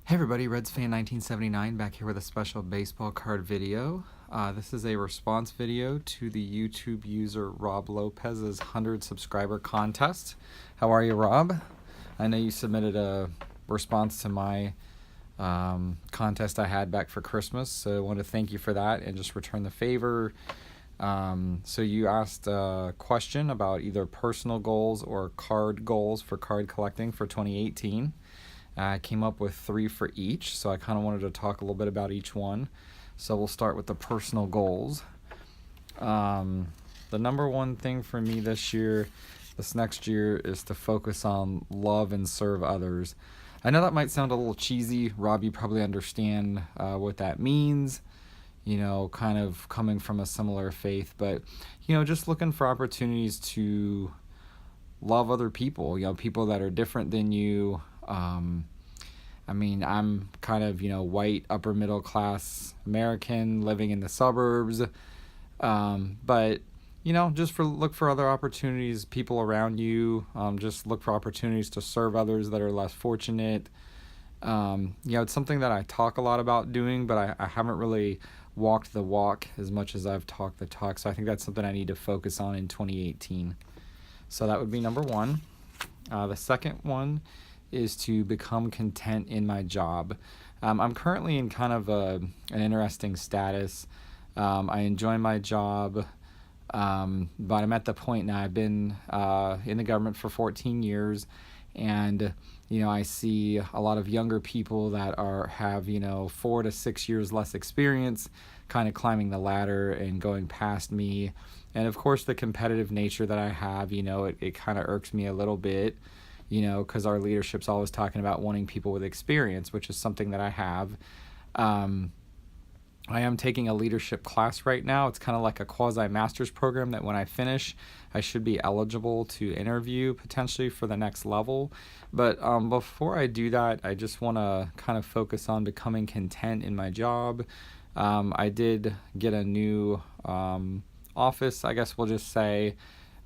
Hey everybody, Reds fan 1979 back here with a special baseball card video. This is a response video to the YouTube user Rob Lopez's 100 subscriber contest. How are you, Rob? I know you submitted a response to my contest I had back for Christmas, so I want to thank you for that and just return the favor. So you asked a question about either personal goals or card goals for card collecting for 2018. I came up with 3 for each, so I kind of wanted to talk a little bit about each one. So we'll start with the personal goals. The number one thing for me this next year, is to focus on love and serve others. I know that might sound a little cheesy. Rob, you probably understand what that means, kind of coming from a similar faith, but, just looking for opportunities to love other people, people that are different than you. I'm kind of, white, upper middle class American living in the suburbs. But, just look for other opportunities, people around you. Just look for opportunities to serve others that are less fortunate. It's something that I talk a lot about doing, but I haven't really walked the walk as much as I've talked the talk. So I think that's something I need to focus on in 2018. So that would be number one. The second one is to become content in my job. I'm currently in kind of an interesting status. I enjoy my job, but I'm at the point now. I've been in the government for 14 years, and I see a lot of younger people that have 4 to 6 years less experience, kind of climbing the ladder and going past me. And of course, the competitive nature that I have, it kind of irks me a little bit. Because our leadership's always talking about wanting people with experience, which is something that I have. I am taking a leadership class right now. It's kind of like a quasi-master's program that when I finish, I should be eligible to interview potentially for the next level. But before I do that, I just want to kind of focus on becoming content in my job. I did get a new office, I guess we'll just say,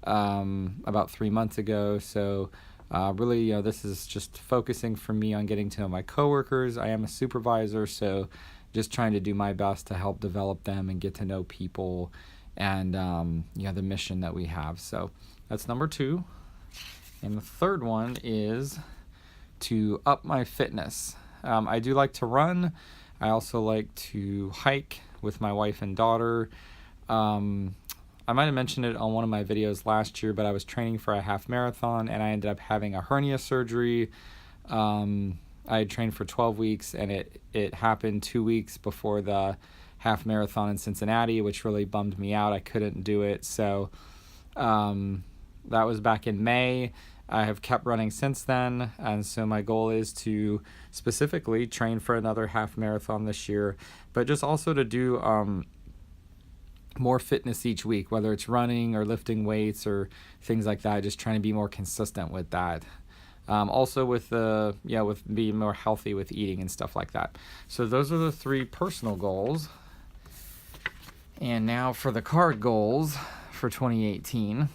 about 3 months ago. So really, this is just focusing for me on getting to know my coworkers. I am a supervisor, so just trying to do my best to help develop them and get to know people and, the mission that we have. So that's number 2. And the third one is to up my fitness. I do like to run. I also like to hike with my wife and daughter. I might have mentioned it on one of my videos last year, but I was training for a half marathon and I ended up having a hernia surgery. I had trained for 12 weeks and it happened 2 weeks before the half marathon in Cincinnati, which really bummed me out. I couldn't do it. So that was back in May. I have kept running since then. And so my goal is to specifically train for another half marathon this year, but just also to do more fitness each week, whether it's running or lifting weights or things like that, just trying to be more consistent with that. Also with being more healthy with eating and stuff like that. So those are the 3 personal goals. And now for the card goals for 2018.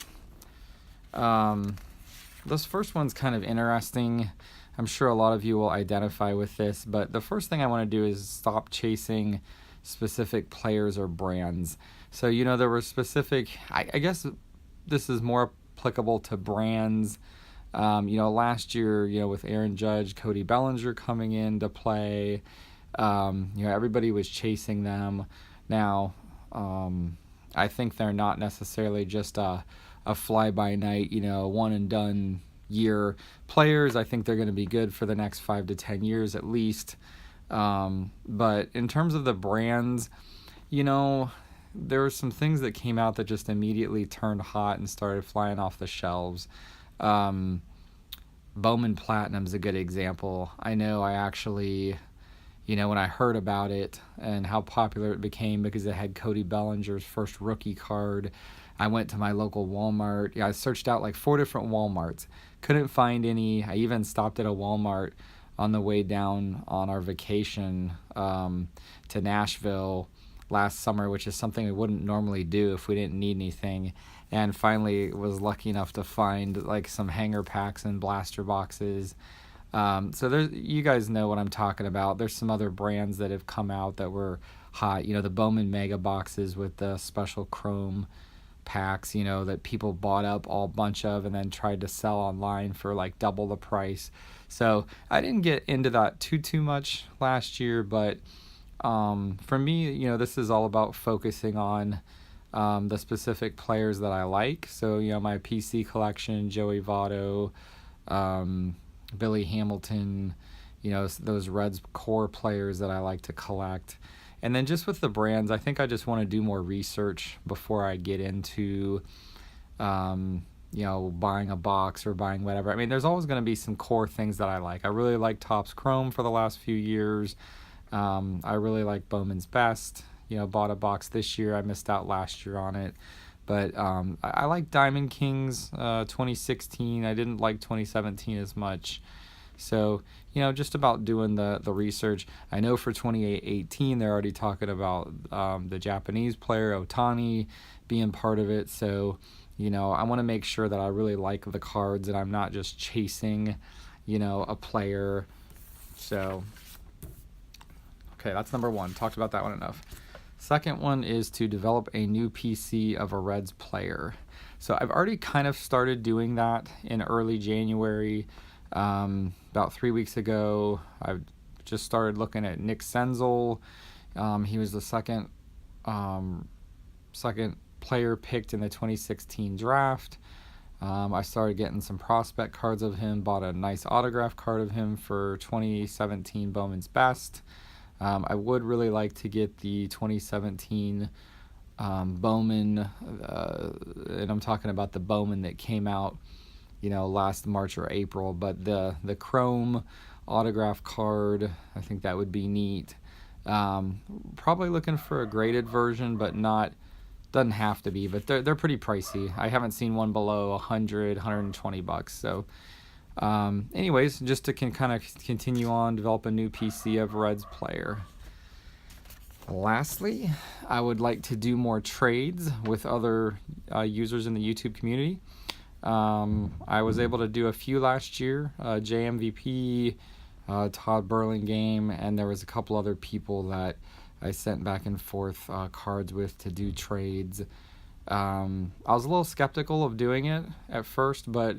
This first one's kind of interesting. I'm sure a lot of you will identify with this, but the first thing I want to do is stop chasing specific players or brands. So, there were specific, I guess this is more applicable to brands. Last year, with Aaron Judge, Cody Bellinger coming in to play, everybody was chasing them. Now, I think they're not necessarily just a fly-by-night, one and done year players. I think they're going to be good for the next 5 to 10 years at least. But in terms of the brands, there were some things that came out that just immediately turned hot and started flying off the shelves. Bowman Platinum's a good example. I know I actually, when I heard about it and how popular it became because it had Cody Bellinger's first rookie card, I went to my local Walmart. I searched out like 4 different Walmarts. Couldn't find any. I even stopped at a Walmart on the way down on our vacation to Nashville last summer, which is something we wouldn't normally do if we didn't need anything, and finally was lucky enough to find like some hanger packs and blaster boxes So there's, you guys know what I'm talking about. There's some other brands that have come out that were hot. The Bowman Mega Boxes with the special chrome packs, that people bought up all bunch of and then tried to sell online for like double the price. So I didn't get into that too much last year, but for me, this is all about focusing on the specific players that I like. So, my PC collection, Joey Votto, Billy Hamilton, those Reds core players that I like to collect. And then just with the brands, I think I just want to do more research before I get into, buying a box or buying whatever. I mean, there's always going to be some core things that I like. I really like Topps Chrome for the last few years. I really like Bowman's Best. Bought a box this year. I missed out last year on it. But I like Diamond Kings 2016. I didn't like 2017 as much. So, just about doing the research. I know for 2018, they're already talking about the Japanese player, Otani, being part of it. So, I want to make sure that I really like the cards and I'm not just chasing, a player. So, okay, that's number one. Talked about that one enough. Second one is to develop a new PC of a Reds player. So I've already kind of started doing that in early January. About 3 weeks ago, I just started looking at Nick Senzel. He was the second player picked in the 2016 draft. I started getting some prospect cards of him, bought a nice autograph card of him for 2017 Bowman's Best. I would really like to get the 2017 Bowman, and I'm talking about the Bowman that came out, last March or April, but the chrome autograph card, I think that would be neat. Probably looking for a graded version, but doesn't have to be, but they're pretty pricey. I haven't seen one below $120. So anyways, just to kind of continue on, develop a new PC of Reds player. Lastly, I would like to do more trades with other users in the YouTube community. I was able to do a few last year, JMVP, Todd Burlingame, and there was a couple other people that I sent back and forth cards with to do trades. I was a little skeptical of doing it at first, but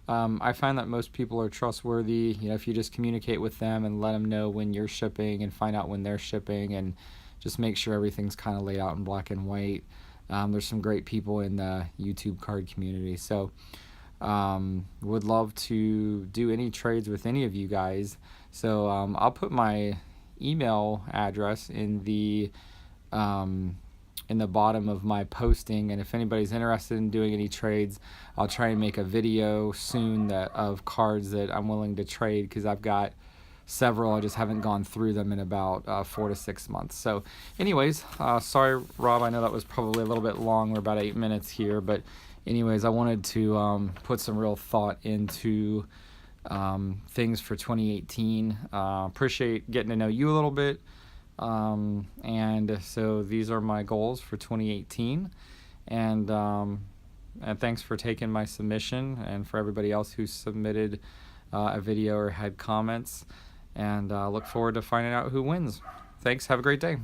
I find that most people are trustworthy. If you just communicate with them and let them know when you're shipping and find out when they're shipping and just make sure everything's kind of laid out in black and white. There's some great people in the YouTube card community. So would love to do any trades with any of you guys. So I'll put my email address in the bottom of my posting, and if anybody's interested in doing any trades, I'll try and make a video soon of cards that I'm willing to trade, because I've got several. I just haven't gone through them in about 4 to 6 months. So anyways, sorry Rob, I know that was probably a little bit long. We're about 8 minutes here, but anyways, I wanted to put some real thought into things for 2018. Appreciate getting to know you a little bit. And so these are my goals for 2018, and thanks for taking my submission, and for everybody else who submitted a video or had comments, and look forward to finding out who wins. Thanks. Have a great day.